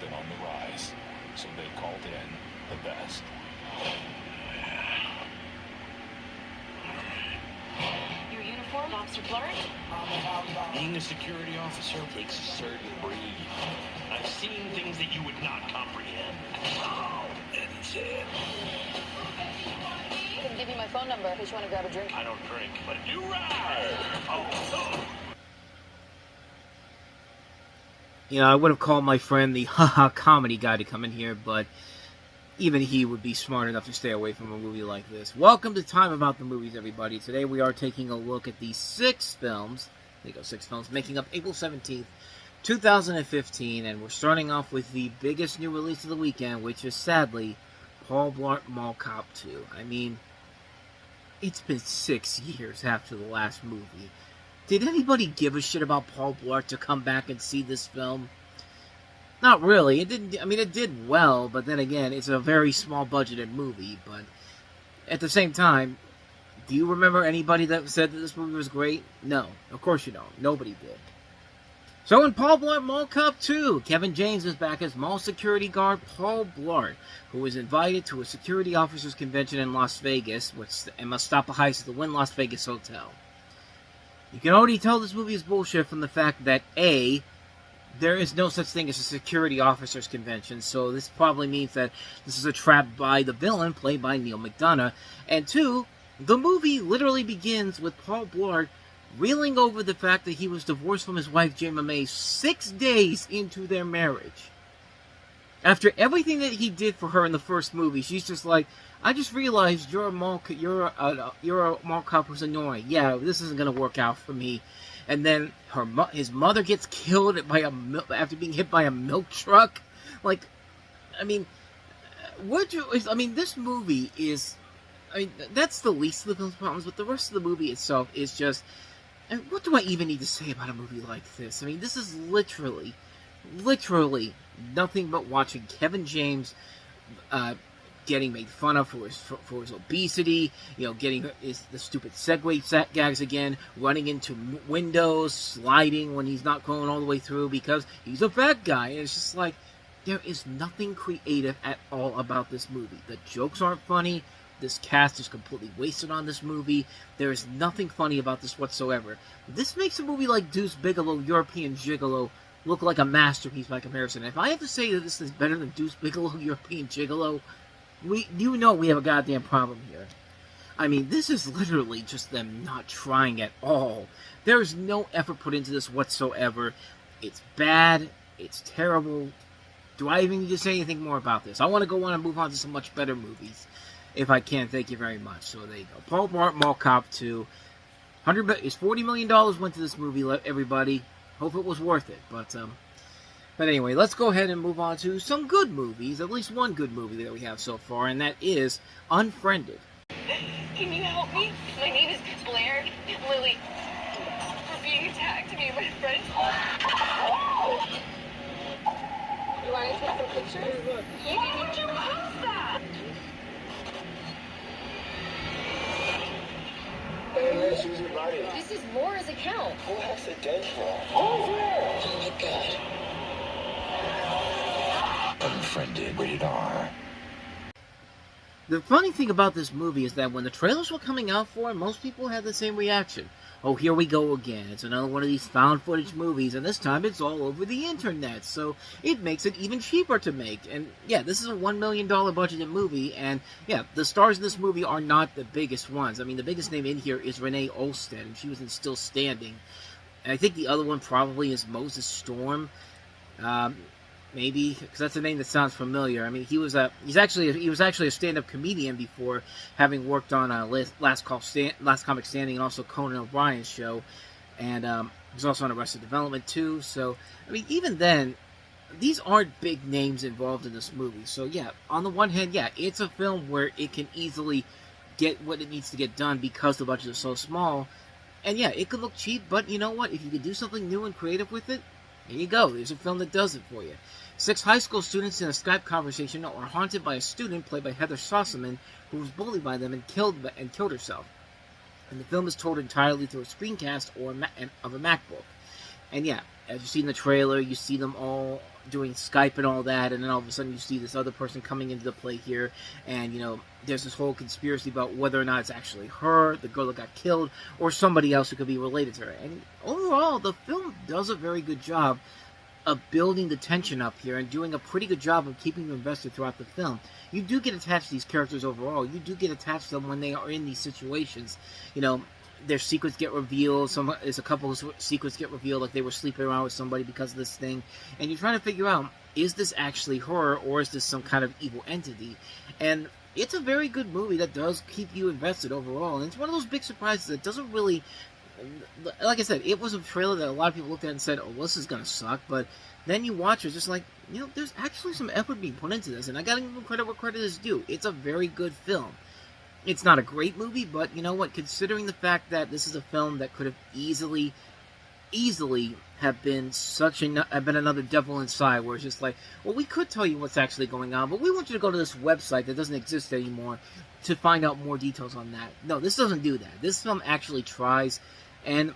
been on the rise, so they called in the best. Your uniform, Officer Blart? Being a security officer takes a certain breed. I've seen things that you would not comprehend. Oh, that's it. I can give you my phone number in case you want to grab a drink. I don't drink, but you ride. Oh. You know, I would have called my friend the haha comedy guy to come in here, but even he would be smart enough to stay away from a movie like this. Welcome to Time About the Movies, everybody. Today we are taking a look at the six films making up April 17th, 2015, and we're starting off with the biggest new release of the weekend, which is, sadly, Paul Blart Mall Cop 2. I mean, it's been 6 years after the last movie. Did anybody give a shit about Paul Blart to come back and see this film? Not really. It didn't. I mean, it did well, but then again, it's a very small budgeted movie. But at the same time, do you remember anybody that said that this movie was great? No, of course you don't. Nobody did. So in Paul Blart Mall Cop 2, Kevin James is back as mall security guard Paul Blart, who was invited to a security officers convention in Las Vegas, and must stop a heist at the Wynn Las Vegas Hotel. You can already tell this movie is bullshit from the fact that A, there is no such thing as a security officers convention, so this probably means that this is a trap by the villain, played by Neil McDonough. And two, the movie literally begins with Paul Blart reeling over the fact that he was divorced from his wife, Jane May, 6 days into their marriage. After everything that he did for her in the first movie, she's just like, I just realized you're a mall cop who's annoying. Yeah, this isn't gonna work out for me. And then his mother gets killed after being hit by a milk truck. Like, I mean, this movie is, I mean, that's the least of the film's problems, but the rest of the movie itself is just, and what do I even need to say about a movie like this? I mean, this is literally nothing but watching Kevin James getting made fun of for his obesity, you know, getting the stupid Segway gags again, running into windows, sliding when he's not going all the way through because he's a fat guy. And it's just like, there is nothing creative at all about this movie. The jokes aren't funny. This cast is completely wasted on this movie. There is nothing funny about this whatsoever. This makes a movie like Deuce Bigalow, European Gigolo, look like a masterpiece by comparison. If I have to say that this is better than Deuce Bigalow, European Gigolo, we have a goddamn problem here. I mean, this is literally just them not trying at all. There's no effort put into this whatsoever. It's bad. It's terrible. Do I even need to say anything more about this? I want to go on and move on to some much better movies. If I can, thank you very much. So there you go. Paul Blart Mall Cop 2. $40 million went to this movie, everybody. Hope it was worth it. But anyway, let's go ahead and move on to some good movies. At least one good movie that we have so far, and that is Unfriended. Can you help me? My name is Blair Lily. We're being attacked, me and my friends. You want to take some pictures? Why would you post that? This is Laura's account. Who has the dead for? Oh, there. Oh my God. Unfriended, rated R. The funny thing about this movie is that when the trailers were coming out for it, most people had the same reaction. Oh, here we go again. It's another one of these found footage movies, and this time it's all over the internet, so it makes it even cheaper to make. And yeah, this is a $1 million budgeted movie, and yeah, the stars in this movie are not the biggest ones. I mean, the biggest name in here is Renee Olstead, and she was in Still Standing. And I think the other one probably is Moses Storm. Maybe, because that's a name that sounds familiar. I mean, he was actually a stand-up comedian before having worked on Last Comic Standing and also Conan O'Brien's show, and he was also on Arrested Development too. So, I mean, even then, these aren't big names involved in this movie. So yeah, on the one hand, yeah, it's a film where it can easily get what it needs to get done because the budget is so small, and yeah, it could look cheap, but you know what? If you could do something new and creative with it, there you go. There's a film that does it for you. 6 high school students in a Skype conversation are haunted by a student played by Heather Sossaman who was bullied by them and killed herself. And the film is told entirely through a screencast of a MacBook. And yeah, as you see in the trailer, you see them all doing Skype and all that, and then all of a sudden you see this other person coming into the play here, and, you know, there's this whole conspiracy about whether or not it's actually her, the girl that got killed, or somebody else who could be related to her. And overall, the film does a very good job of building the tension up here and doing a pretty good job of keeping you invested throughout the film. You do get attached to these characters overall. You do get attached to them when they are in these situations. You know, their secrets get revealed. There's a couple of secrets get revealed, like they were sleeping around with somebody because of this thing. And you're trying to figure out, is this actually her, or is this some kind of evil entity? And it's a very good movie that does keep you invested overall. And it's one of those big surprises that doesn't really... Like I said, it was a trailer that a lot of people looked at and said, oh, this is going to suck. But then you watch it, it's just like, you know, there's actually some effort being put into this. And I got to give them credit where credit is due. It's a very good film. It's not a great movie, but you know what? Considering the fact that this is a film that could have easily have been another Devil Inside, where it's just like, well, we could tell you what's actually going on, but we want you to go to this website that doesn't exist anymore to find out more details on that. No, this doesn't do that. This film actually tries, and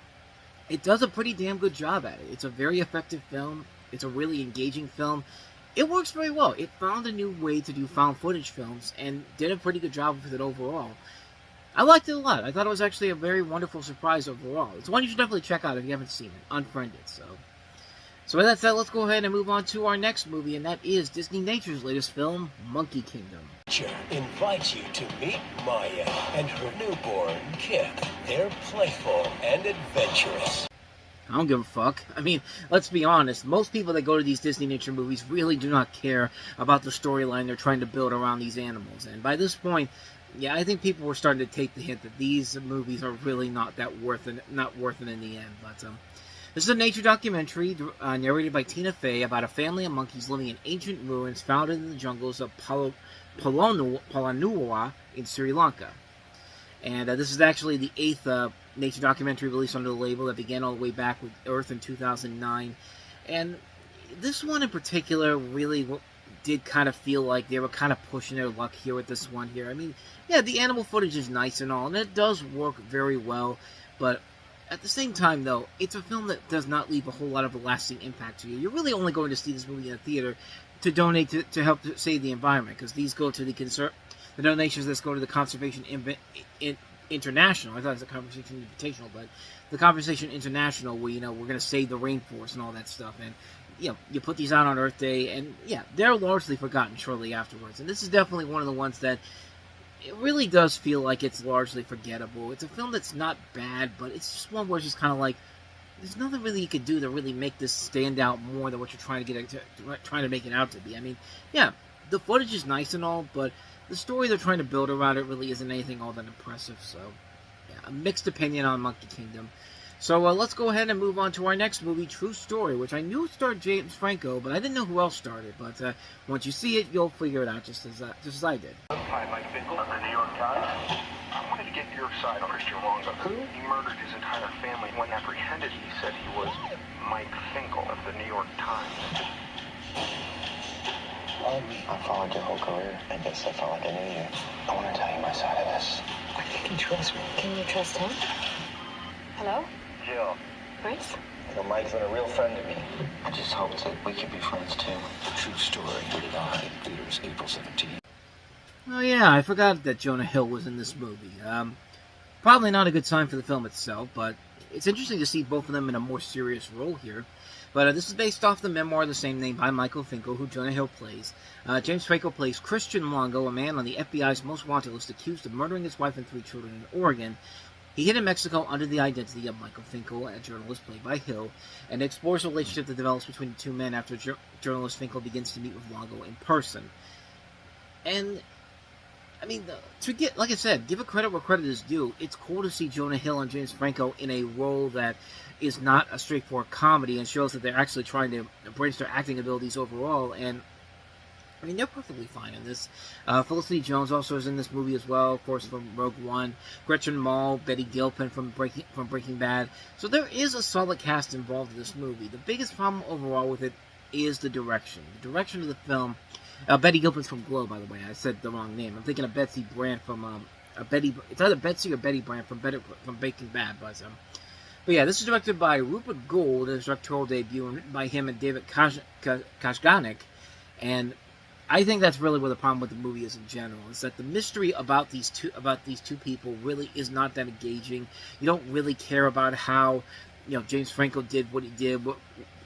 it does a pretty damn good job at it. It's a very effective film. It's a really engaging film. It works very well. It found a new way to do found footage films and did a pretty good job with it overall. I liked it a lot. I thought it was actually a very wonderful surprise overall. It's one you should definitely check out if you haven't seen it. Unfriended. So with that said, let's go ahead and move on to our next movie, and that is Disney Nature's latest film, Monkey Kingdom. Nature invites you to meet Maya and her newborn Kip. They're playful and adventurous. I don't give a fuck. I mean, let's be honest. Most people that go to these Disney Nature movies really do not care about the storyline they're trying to build around these animals. And by this point, yeah, I think people were starting to take the hint that these movies are really not worth it in the end. But this is a nature documentary narrated by Tina Fey about a family of monkeys living in ancient ruins found in the jungles of Polonnaruwa in Sri Lanka. And this is actually the 8th nature documentary released under the label that began all the way back with Earth in 2009. And this one in particular really did kind of feel like they were kind of pushing their luck here with this one here. I mean, yeah, the animal footage is nice and all, and it does work very well, but at the same time, though, it's a film that does not leave a whole lot of a lasting impact to you. You're really only going to see this movie in a theater to donate to help to save the environment, because these go to the donations that go to the Conservation International. I thought it was a Conversation Invitational, but the Conversation International, where, you know, we're going to save the rainforest and all that stuff. And, you know, you put these out on Earth Day, and, yeah, they're largely forgotten shortly afterwards. And this is definitely one of the ones that it really does feel like it's largely forgettable. It's a film that's not bad, but it's just one where it's just kind of like, there's nothing really you could do to really make this stand out more than what you're trying to make it out to be. I mean, yeah, the footage is nice and all, but the story they're trying to build around it really isn't anything all that impressive. So, yeah, a mixed opinion on Monkey Kingdom. So let's go ahead and move on to our next movie, True Story, which I knew starred James Franco, but I didn't know who else starred it. But once you see it, you'll figure it out just as I did. Hi, Mike Finkel of the New York Times. I wanted to get your side on Christian Longo. Who? He murdered his entire family. When apprehended, he said he was Mike Finkel of the New York Times. I followed your whole career. I guess I felt like I knew you. I want to tell you my side of this. I think you trust me. Can you trust him? Hello? Jill. Chris? You know, Mike's been a real friend to me. I just hope that we could be friends too. True Story, rated R, theaters April 17th. Oh yeah, I forgot that Jonah Hill was in this movie. Probably not a good sign for the film itself, but it's interesting to see both of them in a more serious role here. But this is based off the memoir of the same name by Michael Finkel, who Jonah Hill plays. James Franco plays Christian Longo, a man on the FBI's most wanted list accused of murdering his wife and 3 children in Oregon. He hid in Mexico under the identity of Michael Finkel, a journalist played by Hill, and explores the relationship that develops between the two men after journalist Finkel begins to meet with Longo in person. And, I mean, like I said, give a credit where credit is due. It's cool to see Jonah Hill and James Franco in a role that is not a straightforward comedy and shows that they're actually trying to embrace their acting abilities overall. And I mean, they're perfectly fine in this. Felicity Jones also is in this movie as well, of course, from Rogue One. Gretchen Mol, Betty Gilpin from Breaking Bad. So there is a solid cast involved in this movie. The biggest problem overall with it is the direction. The direction of the film. Betty Gilpin's from Glow, by the way. I said the wrong name. I'm thinking of Betsy Brandt from it's either Betsy or Betty Brandt from Breaking Bad, but But yeah, this is directed by Rupert Gould, his directorial debut, and written by him and David Kashganik. And I think that's really what the problem with the movie is in general, is that the mystery about these two people really is not that engaging. You don't really care about how, James Franco did what he did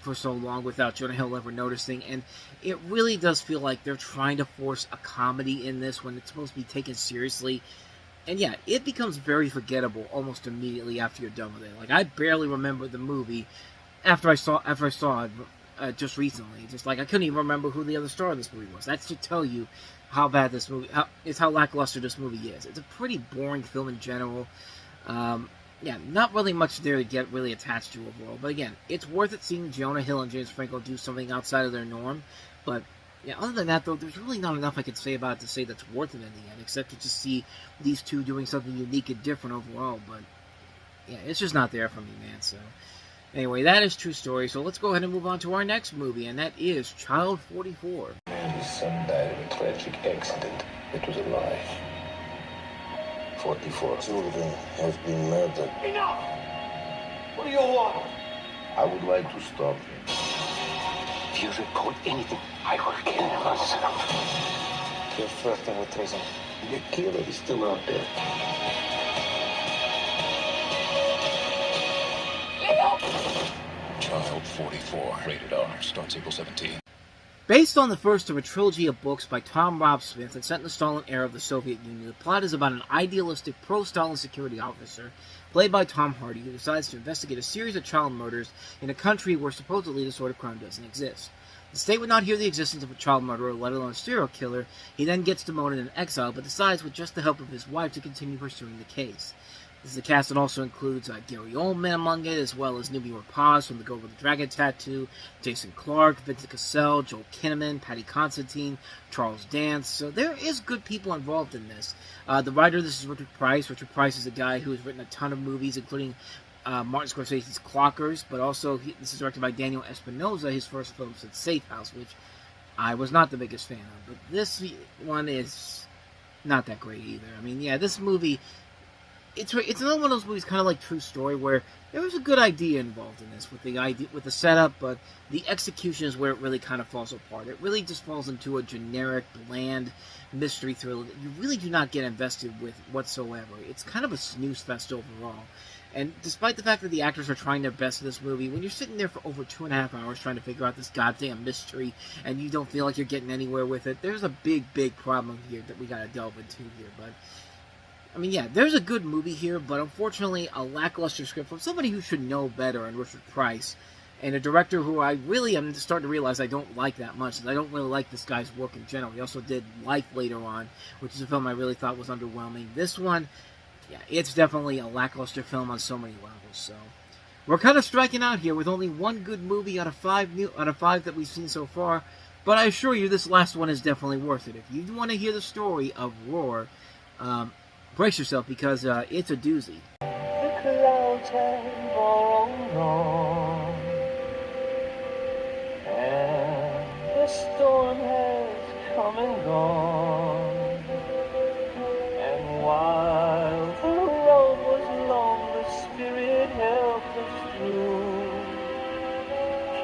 for so long without Jonah Hill ever noticing, and it really does feel like they're trying to force a comedy in this when it's supposed to be taken seriously. And yeah, it becomes very forgettable almost immediately after you're done with it. Like, I barely remember the movie after I saw it just recently. Just like I couldn't even remember who the other star of this movie was. That should tell you how bad this movie, how lackluster this movie is. It's a pretty boring film in general. Yeah, not really much there to get really attached to overall. But again, it's worth it seeing Jonah Hill and James Franco do something outside of their norm. But yeah, other than that, though, there's really not enough I can say about it to say that's worth it in the end, except to just see these two doing something unique and different overall. But yeah, it's just not there for me, man. So anyway, that is True Story. So let's go ahead and move on to our next movie, and that is Child 44. His son died in a tragic accident. It was a lie. 44 children have been murdered. Enough! What do you want? I would like to stop him. If you report anything, I will kill him myself. You're flirting with treason. The killer is still out there. Child 44, rated R, starts April 17. Based on the first of a trilogy of books by Tom Rob Smith and set in the Stalin era of the Soviet Union, the plot is about an idealistic pro-Stalin security officer, played by Tom Hardy, who decides to investigate a series of child murders in a country where supposedly this sort of crime doesn't exist. The state would not hear the existence of a child murderer, let alone a serial killer. He then gets demoted and exiled, but decides with just the help of his wife to continue pursuing the case. This is the cast that also includes Gary Oldman among it, as well as Numi Rapaz from The Girl with the Dragon Tattoo, Jason Clarke, Vincent Cassell, Joel Kinnaman, Patty Constantine, Charles Dance. So there is good people involved in this. The writer of this is Richard Price. Richard Price is a guy who has written a ton of movies, including Martin Scorsese's Clockers, but also this is directed by Daniel Espinosa, his first film since Safe House, which I was not the biggest fan of. But this one is not that great either. I mean, yeah, this movie... It's another one of those movies, kind of like True Story, where there was a good idea involved in this with the setup, but the execution is where it really kind of falls apart. It really just falls into a generic, bland mystery thriller that you really do not get invested with whatsoever. It's kind of a snooze fest overall. And despite the fact that the actors are trying their best in this movie, when you're sitting there for over 2.5 hours trying to figure out this goddamn mystery, and you don't feel like you're getting anywhere with it, there's a big, big problem here that we gotta delve into here, but... I mean, yeah, there's a good movie here, but unfortunately a lackluster script from somebody who should know better in Richard Price, and a director who I really am starting to realize I don't like that much, and I don't really like this guy's work in general. He also did Life later on, which is a film I really thought was underwhelming. This one, yeah, it's definitely a lackluster film on so many levels, so... We're kind of striking out here with only one good movie out of five that we've seen so far, but I assure you this last one is definitely worth it. If you want to hear the story of Roar, brace yourself, because it's a doozy. The clouds have all gone, and the storm has come and gone. And while the road was long, the Spirit helped us through.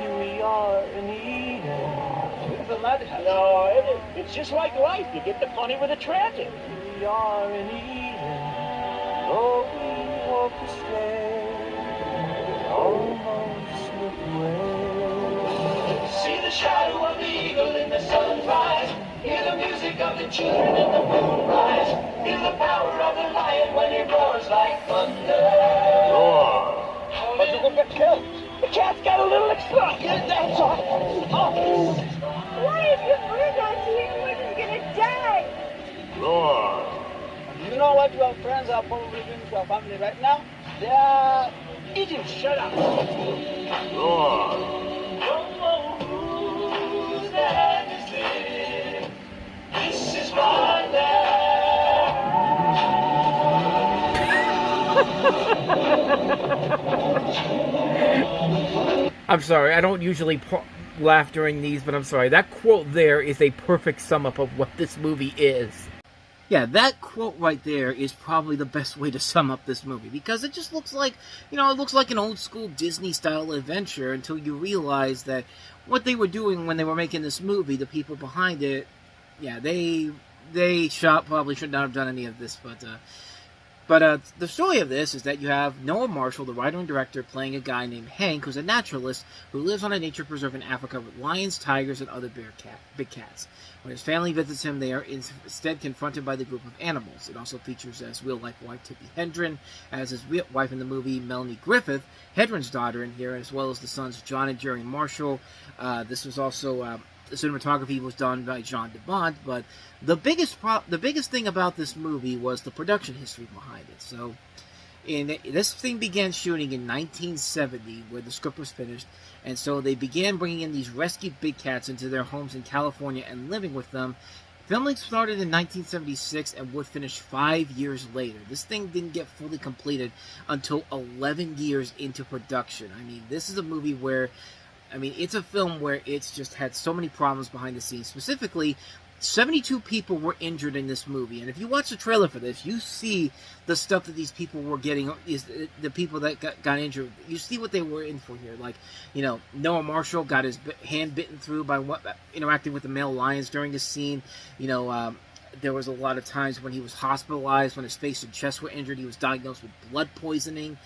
Here we are in Eden. The madhouse. No, it's just like life. You get the funny with the tragic. We are in Eden, oh, we walk astray, almost slip away. See the shadow of the eagle in the sunrise, hear the music of the children in the moonrise, feel the power of the lion when he roars like thunder. Roar! But you're gonna get killed. The cat's got a little extra. Yeah, that's all. Oh. Why if you bring us here, we're gonna die? Roar! You know what? Your friends are probably doing to your family right now? They are eating. Shut up. Roar! Whose land is this? This is my land. I'm sorry, I don't usually laugh during these, but I'm sorry. That quote there is a perfect sum up of what this movie is. Yeah, that quote right there is probably the best way to sum up this movie, because it just looks like, it looks like an old school Disney style adventure until you realize that what they were doing when they were making this movie, the people behind it, yeah, they probably should not have done any of this, but the story of this is that you have Noah Marshall, the writer and director, playing a guy named Hank, who's a naturalist who lives on a nature preserve in Africa with lions, tigers, and other big cats. When his family visits him, they are instead confronted by the group of animals. It also features as real-life wife Tippi Hedren, as his real wife in the movie Melanie Griffith, Hedren's daughter in here, as well as the sons John and Jerry Marshall. This was also... the cinematography was done by Jean de Bont, but the biggest thing about this movie was the production history behind it. So, this thing began shooting in 1970, where the script was finished, and so they began bringing in these rescued big cats into their homes in California and living with them. Filming started in 1976 and would finish 5 years later. This thing didn't get fully completed until 11 years into production. I mean, this is a movie where... it's a film where it's just had so many problems behind the scenes. Specifically, 72 people were injured in this movie. And if you watch the trailer for this, you see the stuff that these people were getting, is the people that got injured. You see what they were in for here. Like, Noah Marshall got his hand bitten through by interacting with the male lions during the scene. There was a lot of times when he was hospitalized, when his face and chest were injured. He was diagnosed with blood poisoning.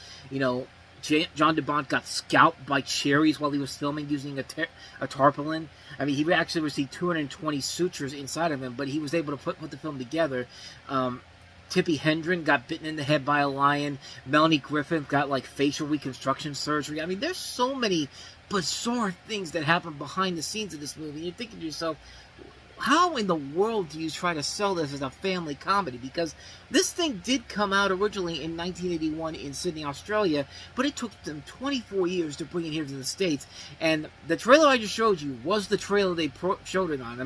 John de Bont got scalped by cherries while he was filming using a tarpaulin. He actually received 220 sutures inside of him, but he was able to put the film together. Tippi Hedren got bitten in the head by a lion. Melanie Griffith got, facial reconstruction surgery. There's so many bizarre things that happen behind the scenes of this movie. You're thinking to yourself, how in the world do you try to sell this as a family comedy? Because this thing did come out originally in 1981 in Sydney, Australia, but it took them 24 years to bring it here to the States. And the trailer I just showed you was the trailer they showed it on.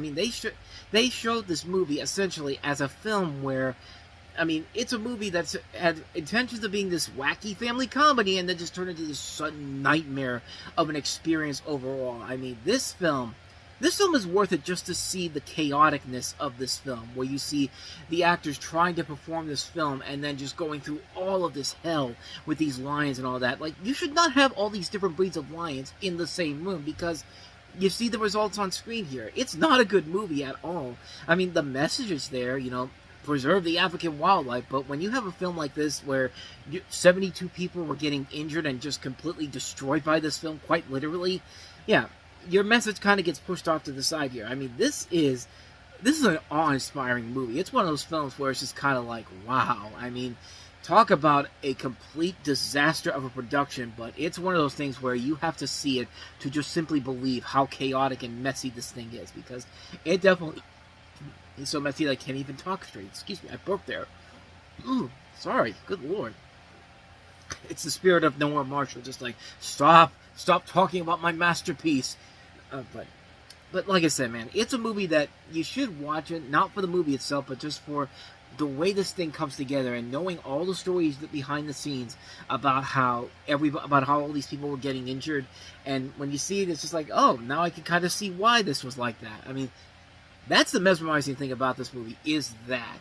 They showed this movie essentially as a film where, it's a movie that's had intentions of being this wacky family comedy and then just turned into this sudden nightmare of an experience overall. This film is worth it just to see the chaoticness of this film, where you see the actors trying to perform this film and then just going through all of this hell with these lions and all that. You should not have all these different breeds of lions in the same room, because you see the results on screen here. It's not a good movie at all. The message is there, preserve the African wildlife, but when you have a film like this where 72 people were getting injured and just completely destroyed by this film, quite literally, yeah, your message kind of gets pushed off to the side here. This is an awe-inspiring movie. It's one of those films where it's just kind of like, wow. Talk about a complete disaster of a production, but it's one of those things where you have to see it to just simply believe how chaotic and messy this thing is, because it definitely is so messy that I can't even talk straight. Excuse me, I burped there. Ooh, sorry. Good Lord. It's the spirit of Noah Marshall, just stop talking about my masterpiece. But like I said, man, it's a movie that you should watch it, not for the movie itself, but just for the way this thing comes together and knowing all the stories that behind the scenes about how all these people were getting injured. And when you see it, it's just like, oh, now I can kind of see why this was like that. That's the mesmerizing thing about this movie, is that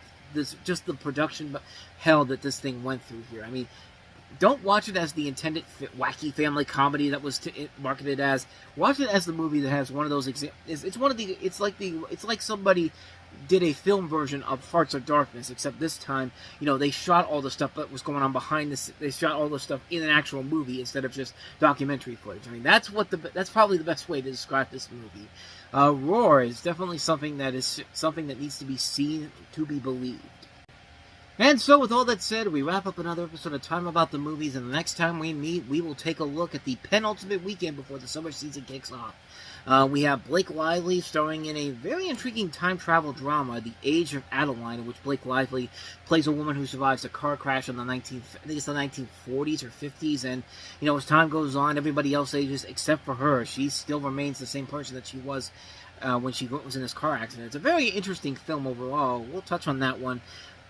just the production hell that this thing went through here. Don't watch it as the intended wacky family comedy that was marketed as. Watch it as the movie that has one of those It's like somebody did a film version of Hearts of Darkness, except this time, they shot all the stuff that was going on behind this. They shot all the stuff in an actual movie instead of just documentary footage. That's probably the best way to describe this movie. Roar is definitely something that needs to be seen to be believed. And so, with all that said, we wrap up another episode of Time About the Movies, and the next time we meet, we will take a look at the penultimate weekend before the summer season kicks off. We have Blake Lively starring in a very intriguing time travel drama, The Age of Adeline, in which Blake Lively plays a woman who survives a car crash in the 1940s or 50s, and, as time goes on, everybody else ages except for her. She still remains the same person that she was when she was in this car accident. It's a very interesting film overall. We'll touch on that one.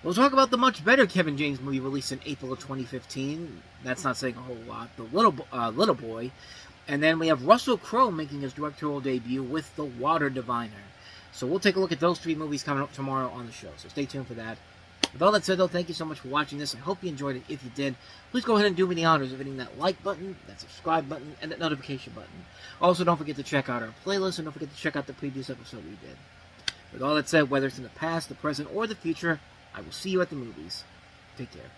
We'll talk about the much better Kevin James movie released in April of 2015. That's not saying a whole lot. The Little Boy. And then we have Russell Crowe making his directorial debut with The Water Diviner. So we'll take a look at those 3 movies coming up tomorrow on the show. So stay tuned for that. With all that said, though, thank you so much for watching this. I hope you enjoyed it. If you did, please go ahead and do me the honors of hitting that like button, that subscribe button, and that notification button. Also, don't forget to check out our playlist, and don't forget to check out the previous episode we did. With all that said, whether it's in the past, the present, or the future, I will see you at the movies. Take care.